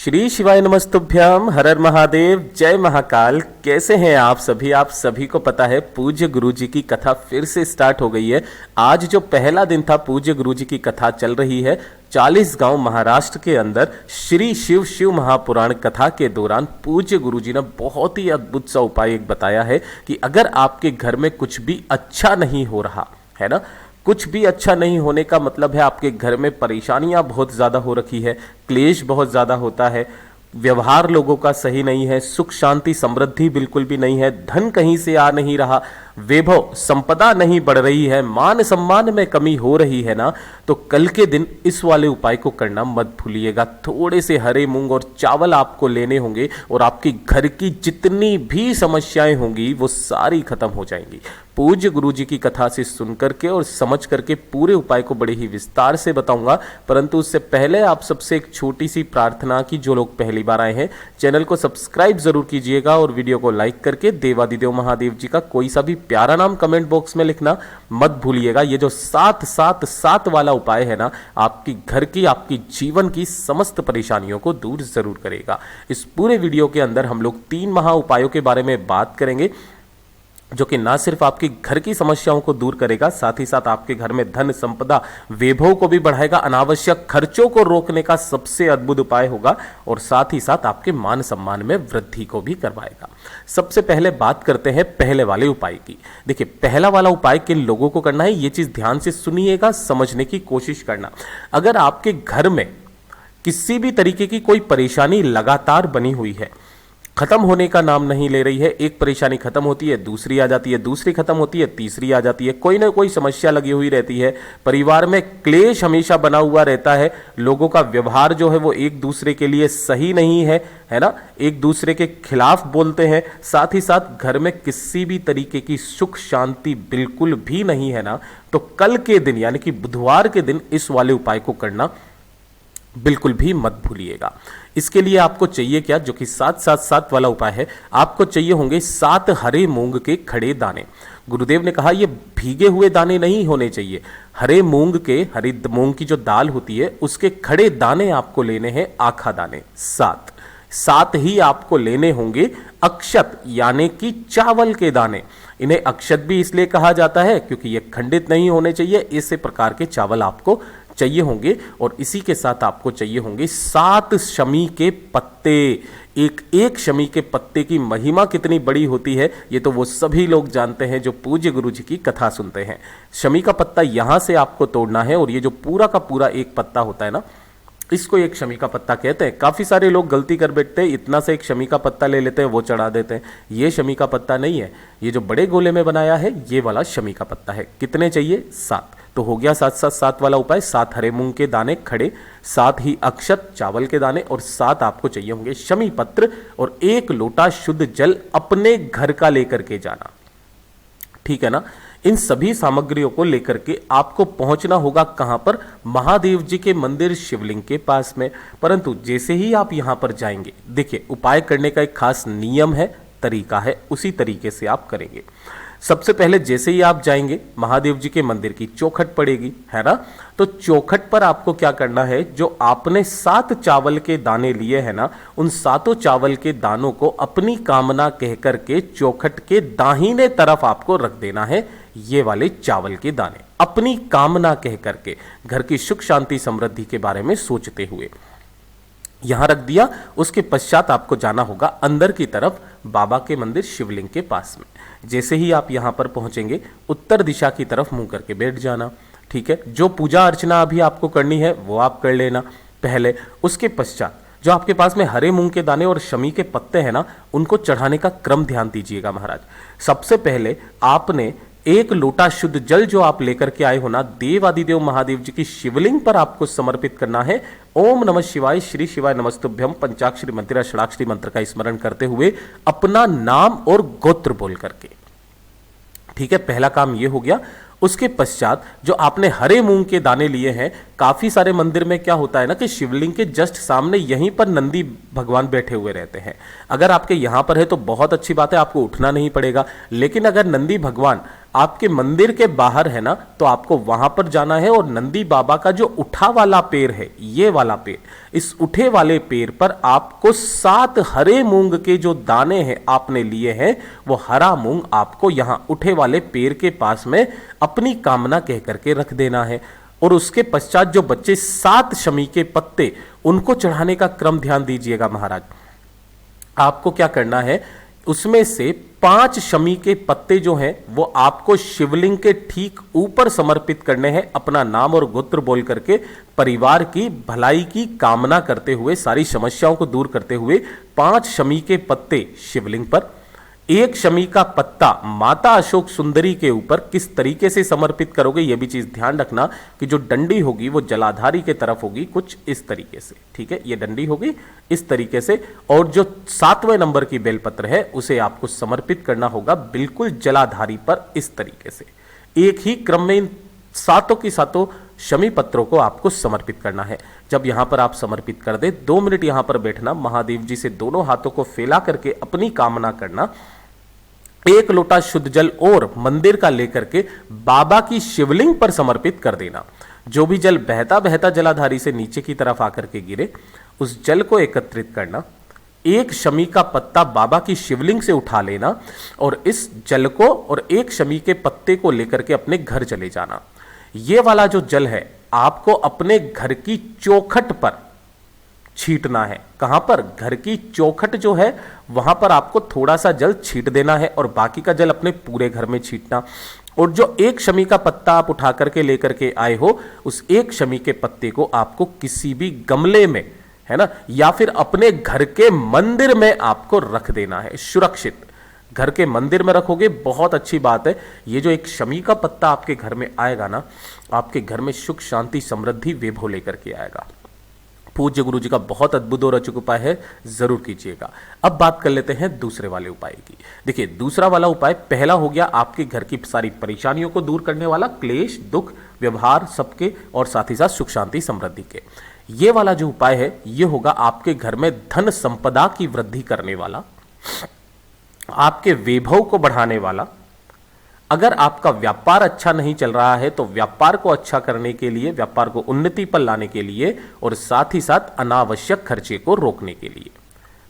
श्री शिवाय नमस्तुभ्यम, हर हर महादेव, जय महाकाल। कैसे हैं आप सभी? आप सभी को पता है पूज्य गुरु जी की कथा फिर से स्टार्ट हो गई है। आज जो पहला दिन था पूज्य गुरु जी की कथा चल रही है 40 गांव महाराष्ट्र के अंदर। श्री शिव महापुराण कथा के दौरान पूज्य गुरु जी ने बहुत ही अद्भुत सा उपाय एक बताया है कि अगर आपके घर में कुछ भी अच्छा नहीं हो रहा है ना, कुछ भी अच्छा नहीं होने का मतलब है आपके घर में परेशानियां बहुत ज़्यादा हो रखी है, क्लेश बहुत ज़्यादा होता है, व्यवहार लोगों का सही नहीं है, सुख शांति समृद्धि बिल्कुल भी नहीं है, धन कहीं से आ नहीं रहा, वैभव संपदा नहीं बढ़ रही है, मान सम्मान में कमी हो रही है ना, तो कल के दिन इस वाले उपाय को करना मत भूलिएगा। थोड़े से हरे मूंग और चावल आपको लेने होंगे और आपके घर की जितनी भी समस्याएं होंगी वो सारी खत्म हो जाएंगी। पूज्य गुरु जी की कथा से सुन करके और समझ करके पूरे उपाय को बड़े ही विस्तार से बताऊंगा, परंतु उससे पहले आप सबसे एक छोटी सी प्रार्थना की, जो लोग पहली बार आए हैं चैनल को सब्सक्राइब जरूर कीजिएगा और वीडियो को लाइक करके देवादिदेव महादेव जी का कोई सा भी प्यारा नाम कमेंट बॉक्स में लिखना मत भूलिएगा। ये जो 7-7-7 वाला उपाय है ना, आपकी घर की, आपकी जीवन की समस्त परेशानियों को दूर जरूर करेगा। इस पूरे वीडियो के अंदर हम लोग 3 महा उपायों के बारे में बात करेंगे, जो कि ना सिर्फ आपकी घर की समस्याओं को दूर करेगा, साथ ही साथ आपके घर में धन संपदा वैभव को भी बढ़ाएगा, अनावश्यक खर्चों को रोकने का सबसे अद्भुत उपाय होगा और साथ ही साथ आपके मान सम्मान में वृद्धि को भी करवाएगा। सबसे पहले बात करते हैं पहले वाले उपाय की। देखिए, पहला वाला उपाय किन लोगों को करना है, ये चीज ध्यान से सुनिएगा, समझने की कोशिश करना। अगर आपके घर में किसी भी तरीके की कोई परेशानी लगातार बनी हुई है, खत्म होने का नाम नहीं ले रही है, एक परेशानी खत्म होती है दूसरी आ जाती है, दूसरी खत्म होती है तीसरी आ जाती है, कोई ना कोई समस्या लगी हुई रहती है, परिवार में क्लेश हमेशा बना हुआ रहता है, लोगों का व्यवहार जो है वो एक दूसरे के लिए सही नहीं है ना, एक दूसरे के खिलाफ बोलते हैं, साथ ही साथ घर में किसी भी तरीके की सुख शांति बिल्कुल भी नहीं है ना, तो कल के दिन यानी कि बुधवार के दिन इस वाले उपाय को करना बिल्कुल भी मत भूलिएगा। इसके लिए आपको चाहिए क्या, जो कि 7-7-7 वाला उपाय है, आपको चाहिए होंगे 7 हरे मूंग के खड़े दाने। गुरुदेव ने कहा ये भीगे हुए दाने नहीं होने चाहिए, हरे मूंग के, हरी मूंग की जो दाल होती है उसके खड़े दाने आपको लेने हैं, आखा दाने 7 ही आपको लेने होंगे। अक्षत यानी कि चावल के दाने, इन्हें अक्षत भी इसलिए कहा जाता है क्योंकि ये खंडित नहीं होने चाहिए, इसी प्रकार के चावल आपको चाहिए होंगे। और इसी के साथ आपको चाहिए होंगे 7 शमी के पत्ते। एक शमी के पत्ते की महिमा कितनी बड़ी होती है ये तो वो सभी लोग जानते हैं जो पूज्य गुरु जी की कथा सुनते हैं। शमी का पत्ता यहां से आपको तोड़ना है और ये जो पूरा का पूरा एक पत्ता होता है ना, इसको एक शमी का पत्ता कहते हैं। काफी सारे लोग गलती कर बैठते हैं, इतना से एक शमी का पत्ता ले लेते हैं, वो चढ़ा देते हैं। ये शमी का पत्ता नहीं है, ये जो बड़े गोले में बनाया है ये वाला शमी का पत्ता है। कितने चाहिए? 7। तो हो गया 7-7-7 वाला उपाय। 7 हरे मूंग के दाने खड़े, 7 ही अक्षत चावल के दाने और 7 आपको चाहिए होंगे शमी पत्र और 1 लोटा शुद्ध जल अपने घर का लेकर के जाना। ठीक है ना? इन सभी सामग्रियों को लेकर के आपको पहुंचना होगा कहां पर? महादेव जी के मंदिर शिवलिंग के पास में। परंतु जैसे ही आप यहां पर जाएंगे, देखिए उपाय करने का एक खास नियम है, तरीका है, उसी तरीके से आप करेंगे। सबसे पहले जैसे ही आप जाएंगे महादेव जी के मंदिर की चौखट पड़ेगी, है ना, तो चौखट पर आपको क्या करना है, जो आपने 7 चावल के दाने लिए हैं ना, उन 7 चावल के दानों को अपनी कामना कह करके चौखट के दाहिने तरफ आपको रख देना है। ये वाले चावल के दाने अपनी कामना कह करके, घर की सुख शांति समृद्धि के बारे में सोचते हुए यहां रख दिया। उसके पश्चात आपको जाना होगा अंदर की तरफ बाबा के मंदिर शिवलिंग के पास में। जैसे ही आप यहां पर पहुंचेंगे उत्तर दिशा की तरफ मुंह करके बैठ जाना। ठीक है? जो पूजा अर्चना अभी आपको करनी है वो आप कर लेना पहले। उसके पश्चात जो आपके पास में हरे मूंग के दाने और शमी के पत्ते हैं ना, उनको चढ़ाने का क्रम ध्यान दीजिएगा महाराज। सबसे पहले आपने 1 लोटा शुद्ध जल जो आप लेकर के आए हो ना, देवादिदेव महादेव जी की शिवलिंग पर आपको समर्पित करना है। ओम नमः शिवाय, श्री शिवाय नमस्तुभ्यम पंचाक्षरी मंत्र, षडाक्षरी मंत्र का स्मरण करते हुए अपना नाम और गोत्र बोल करके। ठीक है? पहला काम ये हो गया। उसके पश्चात जो आपने हरे मूंग के दाने लिए हैं, काफी सारे मंदिर में क्या होता है ना कि शिवलिंग के जस्ट सामने यहीं पर नंदी भगवान बैठे हुए रहते हैं। अगर आपके यहाँ पर है तो बहुत अच्छी बात है, आपको उठना नहीं पड़ेगा। लेकिन अगर नंदी भगवान आपके मंदिर के बाहर है ना, तो आपको वहां पर जाना है और नंदी बाबा का जो उठा वाला पेड़ है, ये वाला पेड़, इस उठे वाले पेड़ पर आपको 7 हरे मूंग के जो दाने हैं आपने लिए हैं, वो हरा मूंग आपको यहां उठे वाले पेड़ के पास में अपनी कामना कह करके रख देना है। और उसके पश्चात जो बच्चे 7 शमी के पत्ते, उनको चढ़ाने का क्रम ध्यान दीजिएगा महाराज। आपको क्या करना है, उसमें से 5 शमी के पत्ते जो हैं वो आपको शिवलिंग के ठीक ऊपर समर्पित करने हैं, अपना नाम और गोत्र बोल करके, परिवार की भलाई की कामना करते हुए, सारी समस्याओं को दूर करते हुए 5 शमी के पत्ते शिवलिंग पर, 1 शमी का पत्ता माता अशोक सुंदरी के ऊपर। किस तरीके से समर्पित करोगे यह भी चीज ध्यान रखना कि जो डंडी होगी वो जलाधारी के तरफ होगी, कुछ इस तरीके से, ठीक है, ये डंडी होगी इस तरीके से। और जो 7वें नंबर की बेलपत्र है उसे आपको समर्पित करना होगा बिल्कुल जलाधारी पर, इस तरीके से। एक ही क्रम में इन 7 की 7 शमी पत्रों को आपको समर्पित करना है। जब यहां पर आप समर्पित कर दे, 2 मिनट यहां पर बैठना, महादेव जी से दोनों हाथों को फैला करके अपनी कामना करना। 1 लोटा शुद्ध जल और मंदिर का लेकर के बाबा की शिवलिंग पर समर्पित कर देना। जो भी जल बहता बहता जलाधारी से नीचे की तरफ आकर के गिरे, उस जल को एकत्रित करना। 1 शमी का पत्ता बाबा की शिवलिंग से उठा लेना और इस जल को और 1 शमी के पत्ते को लेकर के अपने घर चले जाना। ये वाला जो जल है आपको अपने घर की चौखट पर छींटना है। कहां पर? घर की चौखट जो है वहां पर आपको थोड़ा सा जल छींट देना है और बाकी का जल अपने पूरे घर में छींटना। और जो 1 शमी का पत्ता आप उठा करके लेकर के आए हो, उस 1 शमी के पत्ते को आपको किसी भी गमले में, है ना, या फिर अपने घर के मंदिर में आपको रख देना है सुरक्षित। घर के मंदिर में रखोगे बहुत अच्छी बात है। ये जो 1 शमी का पत्ता आपके घर में आएगा ना, आपके घर में सुख शांति समृद्धि वैभव लेकर के आएगा। पूज्य गुरु जी का बहुत अद्भुत और अचूक उपाय है, जरूर कीजिएगा। अब बात कर लेते हैं दूसरे वाले उपाय की। देखिए, दूसरा वाला उपाय, पहला हो गया आपके घर की सारी परेशानियों को दूर करने वाला, क्लेश दुख व्यवहार सबके और साथ ही साथ सुख शांति समृद्धि के। ये वाला जो उपाय है ये होगा आपके घर में धन संपदा की वृद्धि करने वाला, आपके वैभव को बढ़ाने वाला। अगर आपका व्यापार अच्छा नहीं चल रहा है तो व्यापार को अच्छा करने के लिए, व्यापार को उन्नति पर लाने के लिए और साथ ही साथ अनावश्यक खर्चे को रोकने के लिए,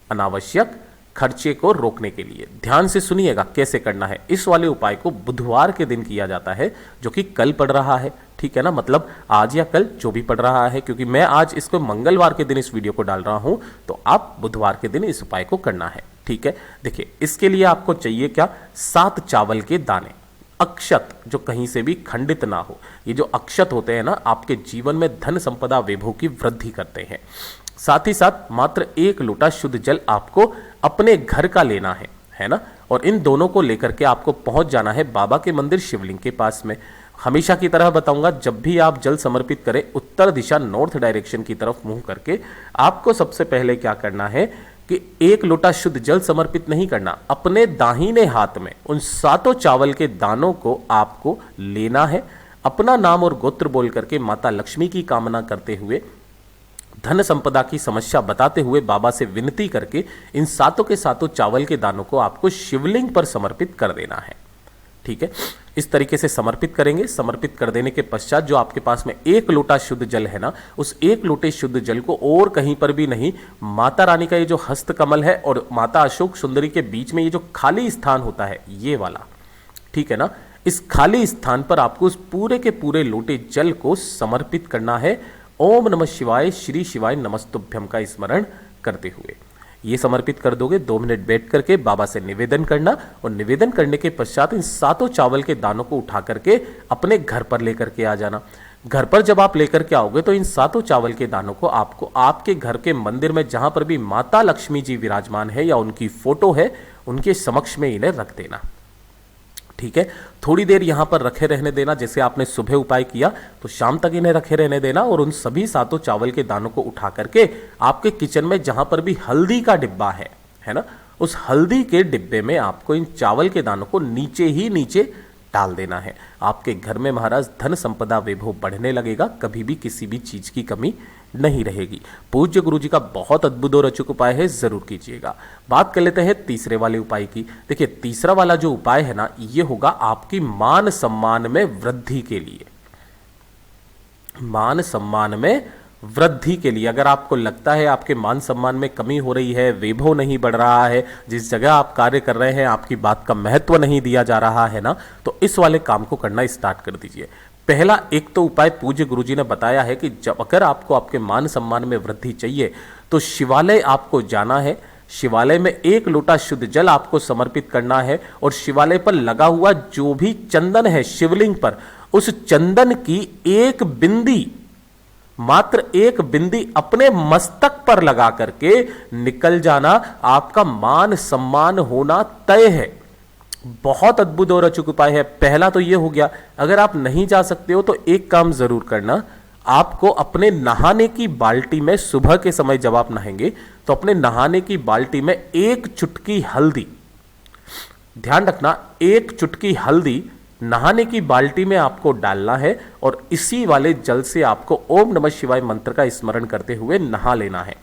अनावश्यक खर्चे को रोकने के लिए ध्यान से सुनिएगा कैसे करना है। इस वाले उपाय को बुधवार के दिन किया जाता है, जो कि कल पड़ रहा है, ठीक है ना, मतलब आज या कल जो भी पड़ रहा है, क्योंकि मैं आज इसको मंगलवार के दिन इस वीडियो को डाल रहा हूं, तो आप बुधवार के दिन इस उपाय को करना है, ठीक है। देखिए, इसके लिए आपको चाहिए क्या, 7 चावल के दाने, अक्षत जो कहीं से भी खंडित ना हो। ये जो अक्षत होते हैं ना, आपके जीवन में धन संपदा वैभव की वृद्धि करते हैं। साथ ही साथ मात्र 1 लोटा शुद्ध जल आपको अपने घर का लेना है ना, और इन दोनों को लेकर के आपको पहुंच जाना है बाबा के मंदिर शिवलिंग के पास में। हमेशा की तरह बताऊंगा, जब भी आप जल समर्पित करें, उत्तर दिशा नॉर्थ डायरेक्शन की तरफ मुंह करके आपको सबसे पहले क्या करना है कि 1 लोटा शुद्ध जल समर्पित नहीं करना, अपने दाहिने हाथ में उन 7 चावल के दानों को आपको लेना है, अपना नाम और गोत्र बोल करके माता लक्ष्मी की कामना करते हुए, धन संपदा की समस्या बताते हुए, बाबा से विनती करके इन 7 के 7 चावल के दानों को आपको शिवलिंग पर समर्पित कर देना है, ठीक है। इस तरीके से समर्पित करेंगे। समर्पित कर देने के पश्चात जो आपके पास में 1 लोटा शुद्ध जल है ना, उस 1 लोटे शुद्ध जल को और कहीं पर भी नहीं, माता रानी का ये जो हस्त कमल है और माता अशोक सुंदरी के बीच में ये जो खाली स्थान होता है, ये वाला, ठीक है ना, इस खाली स्थान पर आपको उस पूरे के पूरे लोटे जल को समर्पित करना है। ओम नमः शिवाय, श्री शिवाय नमस्तुभ्यम का स्मरण करते हुए ये समर्पित कर दोगे। 2 मिनट बैठ करके बाबा से निवेदन करना, और निवेदन करने के पश्चात इन 7 चावल के दानों को उठा करके अपने घर पर लेकर के आ जाना। घर पर जब आप लेकर के आओगे तो इन 7 चावल के दानों को आपको आपके घर के मंदिर में, जहां पर भी माता लक्ष्मी जी विराजमान है या उनकी फोटो है, उनके समक्ष में इन्हें रख देना, ठीक है। थोड़ी देर यहां पर रखे रहने देना, जैसे आपने सुबह उपाय किया तो शाम तक इन्हें रखे रहने देना। और उन सभी 7 चावल के दानों को उठा करके आपके किचन में जहां पर भी हल्दी का डिब्बा है ना, उस हल्दी के डिब्बे में आपको इन चावल के दानों को नीचे ही नीचे डाल देना है। आपके घर में महाराज धन संपदा वैभव बढ़ने लगेगा, कभी भी किसी भी चीज की कमी नहीं रहेगी। पूज्य गुरु जी का बहुत अद्भुत और अचूक उपाय है, जरूर कीजिएगा। बात कर लेते हैं तीसरे वाले उपाय की। देखिए तीसरा वाला जो उपाय है ना, ये होगा आपकी मान सम्मान में वृद्धि के लिए। मान सम्मान में वृद्धि के लिए अगर आपको लगता है आपके मान सम्मान में कमी हो रही है, वैभव नहीं बढ़ रहा है, जिस जगह आप कार्य कर रहे हैं आपकी बात का महत्व नहीं दिया जा रहा है ना, तो इस वाले काम को करना स्टार्ट कर दीजिए। पहला एक तो उपाय पूज्य गुरुजी ने बताया है कि जब अगर आपको आपके मान सम्मान में वृद्धि चाहिए तो शिवालय आपको जाना है, शिवालय में 1 लोटा शुद्ध जल आपको समर्पित करना है और शिवालय पर लगा हुआ जो भी चंदन है शिवलिंग पर, उस चंदन की एक बिंदी, मात्र एक बिंदी अपने मस्तक पर लगा करके निकल जाना। आपका मान सम्मान होना तय है। बहुत अद्भुत और अचूक उपाय है। पहला तो यह हो गया। अगर आप नहीं जा सकते हो तो एक काम जरूर करना, आपको अपने नहाने की बाल्टी में सुबह के समय जब आप नहाएंगे तो अपने नहाने की बाल्टी में 1 चुटकी हल्दी, ध्यान रखना 1 चुटकी हल्दी नहाने की बाल्टी में आपको डालना है और इसी वाले जल से आपको ओम नमः शिवाय मंत्र का स्मरण करते हुए नहा लेना है।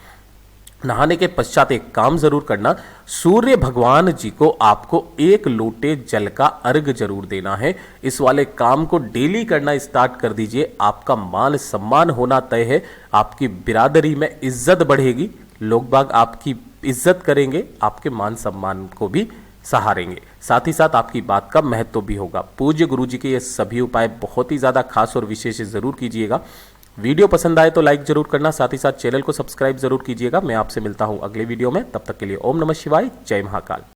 नहाने के पश्चात एक काम जरूर करना, सूर्य भगवान जी को आपको 1 लोटे जल का अर्घ जरूर देना है। इस वाले काम को डेली करना स्टार्ट कर दीजिए। आपका मान सम्मान होना तय है। आपकी बिरादरी में इज्जत बढ़ेगी, लोग बाग आपकी इज्जत करेंगे, आपके मान सम्मान को भी सहारेंगे, साथ ही साथ आपकी बात का महत्व भी होगा। पूज्य गुरु जी के ये सभी उपाय बहुत ही ज्यादा खास और विशेष जरूर कीजिएगा। वीडियो पसंद आए तो लाइक जरूर करना, साथ ही साथ चैनल को सब्सक्राइब जरूर कीजिएगा। मैं आपसे मिलता हूं अगले वीडियो में, तब तक के लिए ओम नमः शिवाय, जय महाकाल।